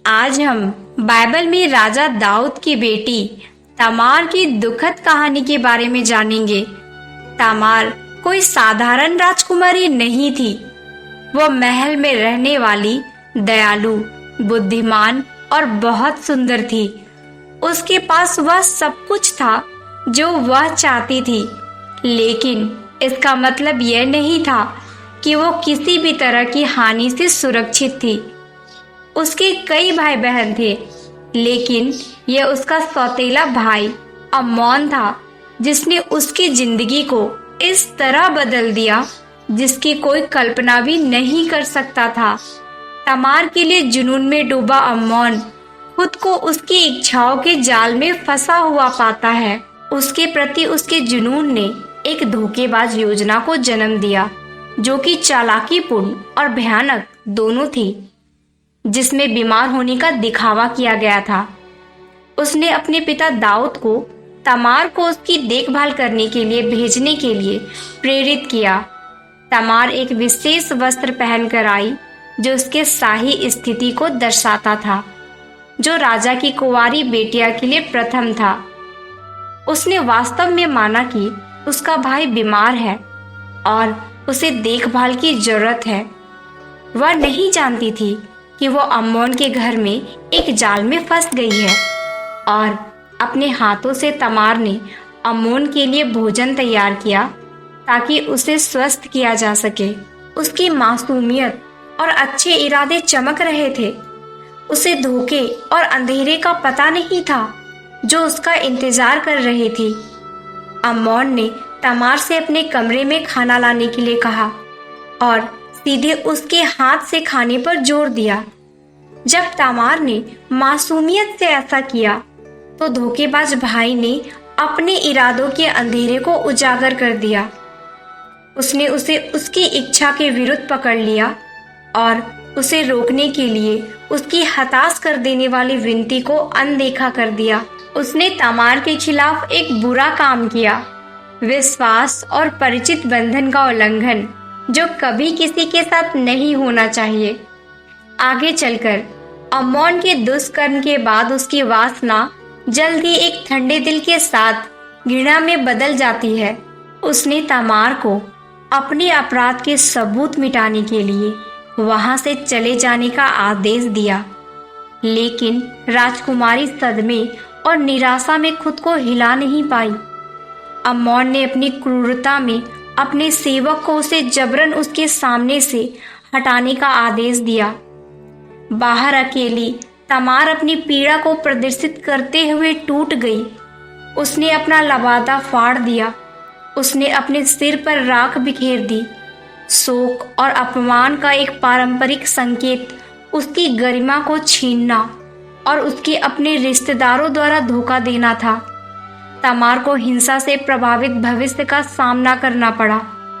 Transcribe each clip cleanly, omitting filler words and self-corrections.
आज हम बाइबल में राजा दाऊद की बेटी तमार की दुखद कहानी के बारे में जानेंगे। तमार कोई साधारण राजकुमारी नहीं थी। वो महल में रहने वाली दयालु, बुद्धिमान और बहुत सुंदर थी। उसके पास वह सब कुछ था जो वह चाहती थी, लेकिन इसका मतलब यह नहीं था कि वो किसी भी तरह की हानि से सुरक्षित थी। उसके कई भाई बहन थे, लेकिन यह उसका सौतेला भाई अम्नोन था जिसने उसकी जिंदगी को इस तरह बदल दिया जिसकी कोई कल्पना भी नहीं कर सकता था। तमार के लिए जुनून में डूबा अम्नोन खुद को उसकी इच्छाओं के जाल में फंसा हुआ पाता है। उसके प्रति उसके जुनून ने एक धोखेबाज योजना को जन्म दिया जो कि चालाकीपूर्ण और भयानक दोनों थी, जिसमें बीमार होने का दिखावा किया गया था। उसने अपने पिता दाऊद को तमार को उसकी देखभाल करने के लिए भेजने के लिए प्रेरित किया। तमार एक विशेष वस्त्र पहनकर आई जो उसके शाही स्थिति को दर्शाता था, जो राजा की कुंवारी बेटिया के लिए प्रथम था। उसने वास्तव में माना कि उसका भाई बीमार है और उसे देखभाल की जरूरत है। वह नहीं जानती थी कि वो अम्नोन के घर में एक जाल में फंस गई है और अपने हाथों से तमार ने अम्नोन के लिए भोजन तैयार किया ताकि उसे स्वस्थ किया जा सके। उसकी मासूमियत और अच्छे इरादे चमक रहे थे। उसे धोखे और अंधेरे का पता नहीं था जो उसका इंतजार कर रही थी। अम्नोन ने तमार से अपने कमरे में खाना लाने के लिए कहा और सीधे उसके हाथ से खाने पर जोर दिया। जब तमार ने मासूमियत से ऐसा किया तो धोखेबाज भाई ने अपने इरादों के अंधेरे को उजागर कर दिया। उसने उसे उसकी इच्छा के विरुद्ध पकड़ लिया और उसे रोकने के लिए उसकी हताश कर देने वाली विनती को अनदेखा कर दिया। उसने तमार के खिलाफ एक बुरा काम किया, विश्वास और परिचित बंधन का उल्लंघन जो कभी किसी के साथ नहीं होना चाहिए। आगे चलकर अम्नोन के दुष्कर्म के बाद उसकी वासना जल्द ही एक ठंडे दिल के साथ घृणा में बदल जाती है। उसने तमार को अपने अपराध के सबूत मिटाने के लिए वहां से चले जाने का आदेश दिया, लेकिन राजकुमारी सदमे और निराशा में खुद को हिला नहीं पाई। अम्नोन ने अपनी क्रूरता में अपने सेवक को उसे जबरन उसके सामने से हटाने का आदेश दिया। बाहर अकेली तमार अपनी पीड़ा को प्रदर्शित करते हुए टूट गई। उसने अपना लबादा फाड़ दिया। उसने अपने सिर पर राख बिखेर दी। शोक और अपमान का एक पारंपरिक संकेत उसकी गरिमा को छीनना और उसके अपने रिश्तेदारों द्वारा धोखा देना था। तमार को हिंसा से प्रभावित भविष्य का सामना करना पड़ा।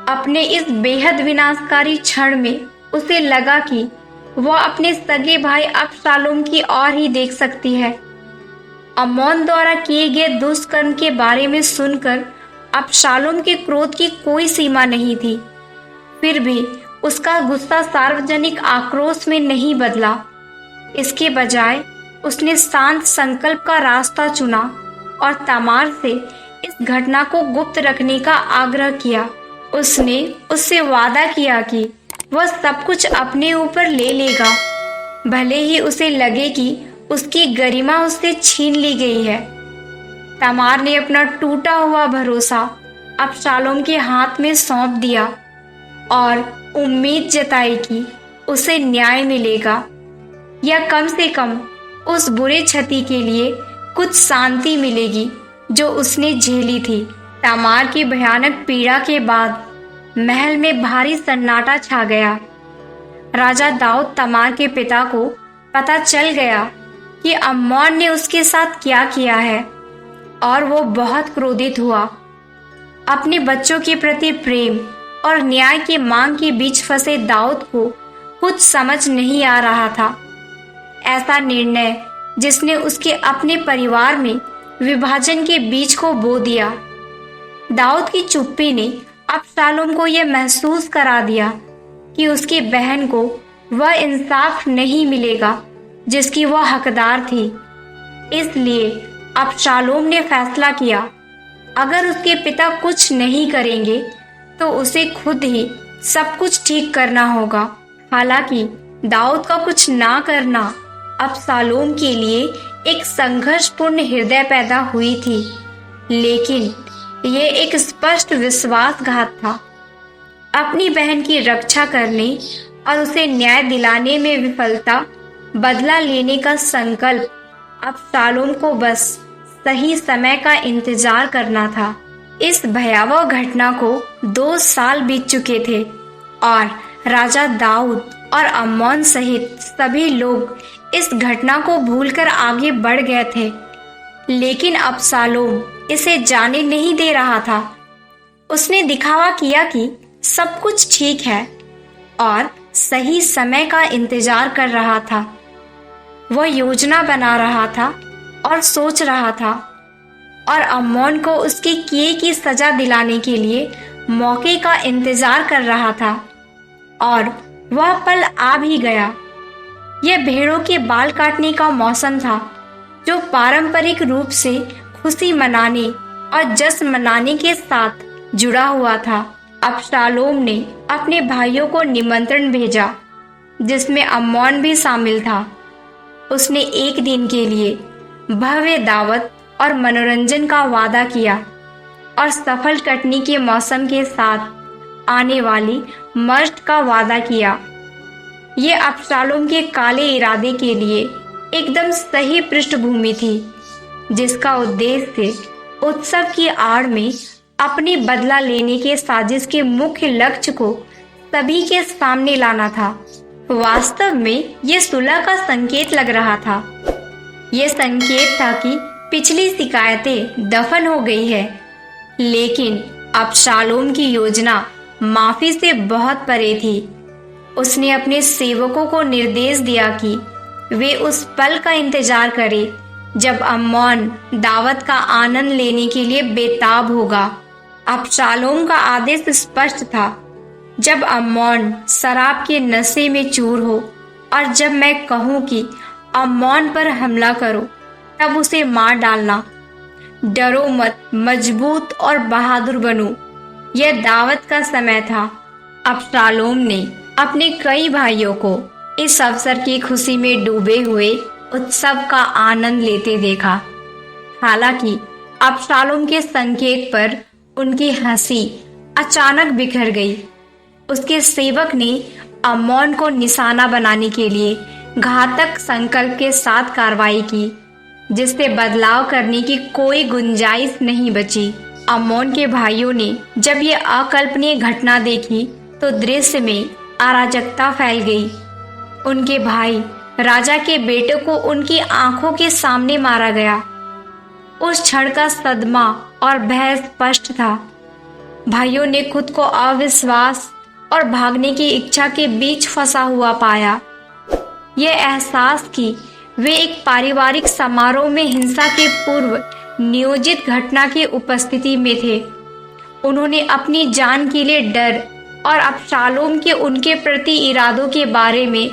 अपने इस बेहद विनाशकारी क्षण में उसे लगा कि वह अपने सगे भाई अबशालोम की ओर ही देख सकती है। अम्नोन द्वारा किए गए दुष्कर्म के बारे में सुनकर अबशालोम के क्रोध की कोई सीमा नहीं थी। फिर भी उसका गुस्सा सार्वजनिक आक्रोश में नहीं बदला। इसके बजाय उसने शांत संकल्प का रास्ता चुना और तमार से इस घटना को गुप्त रखने का आग्रह किया। उसने उससे वादा किया कि वह सब कुछ अपने ऊपर ले लेगा, भले ही उसे लगे कि उसकी गरिमा उससे छीन ली गई है। तमार ने अपना टूटा हुआ भरोसा अबशालोम के हाथ में सौंप दिया और उम्मीद जताई कि उसे न्याय मिलेगा या कम से कम उस बुरे क्षति के लिए कुछ शांति मिलेगी जो उसने झेली थी। तमार की भयानक पीड़ा के बाद महल में भारी सन्नाटा छा गया। राजा दाऊद तमार के पिता को पता चल गया कि अम्नोन ने उसके साथ क्या किया है और वो बहुत क्रोधित हुआ। अपने बच्चों के प्रति प्रेम और न्याय की मांग के बीच फंसे दाऊद को कुछ समझ नहीं आ रहा था। ऐसा निर्णय जिसने उसके अपने परिवार में विभाजन के बीज को बो दिया। दाऊद की चुप्पी ने अबशालोम को यह महसूस करा दिया कि उसकी बहन को वह इंसाफ नहीं मिलेगा जिसकी वह हकदार थी। इसलिए अबशालोम ने फैसला किया, अगर उसके पिता कुछ नहीं करेंगे तो उसे खुद ही सब कुछ ठीक करना होगा। हालांकि दाऊद का कुछ ना करना अबशालोम के लिए एक संघर्षपूर्ण हृदय पैदा हुई थी, लेकिन ये एक स्पष्ट विश्वासघात था। अपनी बहन की रक्षा करने और उसे न्याय दिलाने में विफलता, बदला लेने का संकल्प अबशालोम को बस सही समय का इंतजार करना था। इस भयावह घटना को 2 साल बीत चुके थे और राजा दाऊद और अम्नोन सहित सभी लोग इस घटना को भूलकर आगे बढ़ गए थे, लेकिन अबशालोम इसे जाने नहीं दे रहा था। उसने दिखावा किया कि सब कुछ ठीक है और सही समय का इंतजार कर रहा था। वह योजना बना रहा था और सोच रहा था और अम्नोन को उसके किए की सजा दिलाने के लिए मौके का इंतजार कर रहा था, और वह पल आ भी गया। यह भेड़ों के बाल काटने का मौसम था, जो पारंपरिक रूप से खुशी मनाने और जश्न मनाने के साथ जुड़ा हुआ था। अबशालोम ने अपने भाइयों को निमंत्रण भेजा, जिसमें अम्नोन भी शामिल था। उसने एक दिन के लिए भव्य दावत और मनोरंजन का वादा किया और सफल कटनी के मौसम के साथ आने वाली मर्द का वादा किया। ये अबशालोम के काले इरादे के लिए एकदम सही पृष्ठभूमि थी, जिसका उद्देश्य उत्सव की आड़ में अपने बदला लेने के साजिश के मुख्य लक्ष्य को सभी के सामने लाना था। वास्तव में ये सुलह का संकेत लग रहा था। ये संकेत था कि पिछली शिकायतें दफन हो गई है, लेकिन अबशालोम की योजना माफी से बहुत परे थी। उसने अपने सेवकों को निर्देश दिया कि वे उस पल का इंतजार करें जब अम्नोन दावत का आनंद लेने के लिए बेताब होगा। अबशालोम का आदेश स्पष्ट था, जब अम्नोन शराब के नशे में चूर हो और जब मैं कहूं कि अम्नोन पर हमला करो, तब उसे मार डालना। डरो मत, मजबूत और बहादुर बनो। यह दावत का समय था। अबशालोम ने अपने कई भाइयों को इस अवसर की खुशी में डूबे हुए उत्सव का आनंद लेते देखा। हालांकि अबशालोम के संकेत पर उनकी हंसी अचानक बिखर गई। उसके सेवक ने अम्नोन को निशाना बनाने के लिए घातक संकल्प के साथ कार्रवाई की, जिससे बदलाव करने की कोई गुंजाइश नहीं बची। अम्नोन के भाइयों ने जब ये अकल्पनीय घटना देखी तो दृश्य में अराजकता फैल गई। उनके भाई राजा के बेटे को उनकी आंखों के सामने मारा गया। उस क्षण का सदमा और भय स्पष्ट था। भाइयों ने खुद को अविश्वास और भागने की इच्छा के बीच फंसा हुआ पाया। यह एहसास कि वे एक पारिवारिक समारोह में हिंसा के पूर्व नियोजित घटना की उपस्थिति में थे। उन्होंने अपनी जान के लिए डर और अबशालोम के उनके प्रति इरादों के बारे में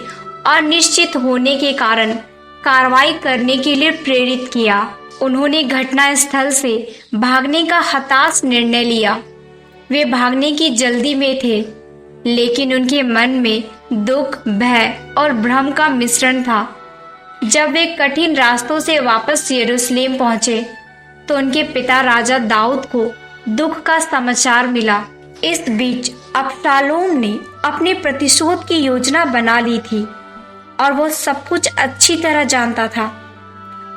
अनिश्चित होने के कारण कार्रवाई करने के लिए प्रेरित किया। उन्होंने घटना स्थल से भागने का हताश निर्णय लिया। वे भागने की जल्दी में थे, लेकिन उनके मन में दुख, भय और भ्रम का मिश्रण था। जब वे कठिन रास्तों से वापस यरूशलेम पहुंचे, तो उनके पिता राजा दाऊद को दुख का समाचार मिला। इस बीच अबशालोम ने अपने प्रतिशोध की योजना बना ली थी और वो सब कुछ अच्छी तरह जानता था।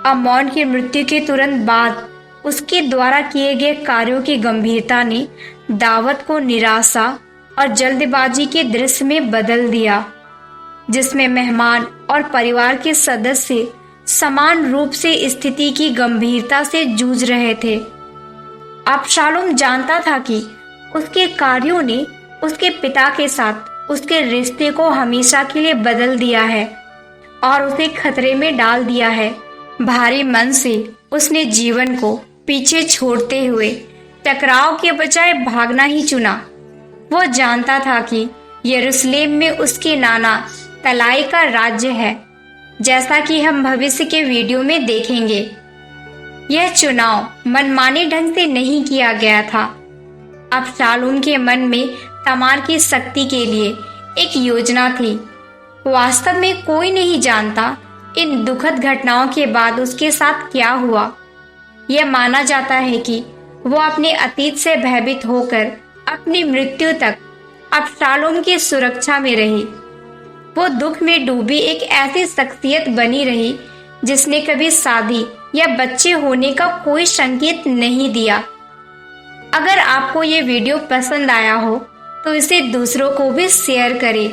अम्नोन की मृत्यु के तुरंत बाद उसके द्वारा किए गए कार्यों की गंभीरता ने दावत को निराशा और जल्दबाजी के दृश्य में बदल दिया, जिसमें मेहमान और परिवार के सदस्य समान रूप से स्थिति की गंभीरता से जूझ रहे थे। अबशालोम जानता था कि उसके कार्यों ने उसके पिता के साथ उसके रिश्ते को हमेशा के लिए बदल दिया है और उसे खतरे में डाल दिया है। भारी मन से उसने जीवन को पीछे छोड़ते हुए टकराव के बजाय भागना ही चुना। वो जानता था कि यरूशलेम में उसके नाना तलाई का राज्य है जैसा कि हम भविष्य के वीडियो में देखेंगे। यह चुनाव मनमाने ढंग से नहीं किया गया था। अबशालोम के मन में तमार की शक्ति के लिए एक योजना थी। वास्तव में कोई नहीं जानता इन दुखद घटनाओं के बाद उसके साथ क्या हुआ। यह माना जाता है कि वो अपने अतीत से भयभीत होकर अपनी मृत्यु तक अबशालोम की सुरक्षा में रही। वो दुख में डूबी एक ऐसी शख्सियत बनी रही जिसने कभी शादी या बच्चे होने का कोई संकेत नहीं दिया। अगर आपको ये वीडियो पसंद आया हो तो इसे दूसरों को भी शेयर करें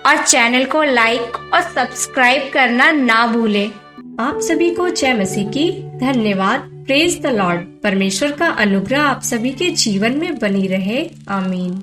और चैनल को लाइक और सब्सक्राइब करना ना भूलें। आप सभी को जय मसीह की धन्यवाद। Praise the Lord. परमेश्वर का अनुग्रह आप सभी के जीवन में बनी रहे। आमीन।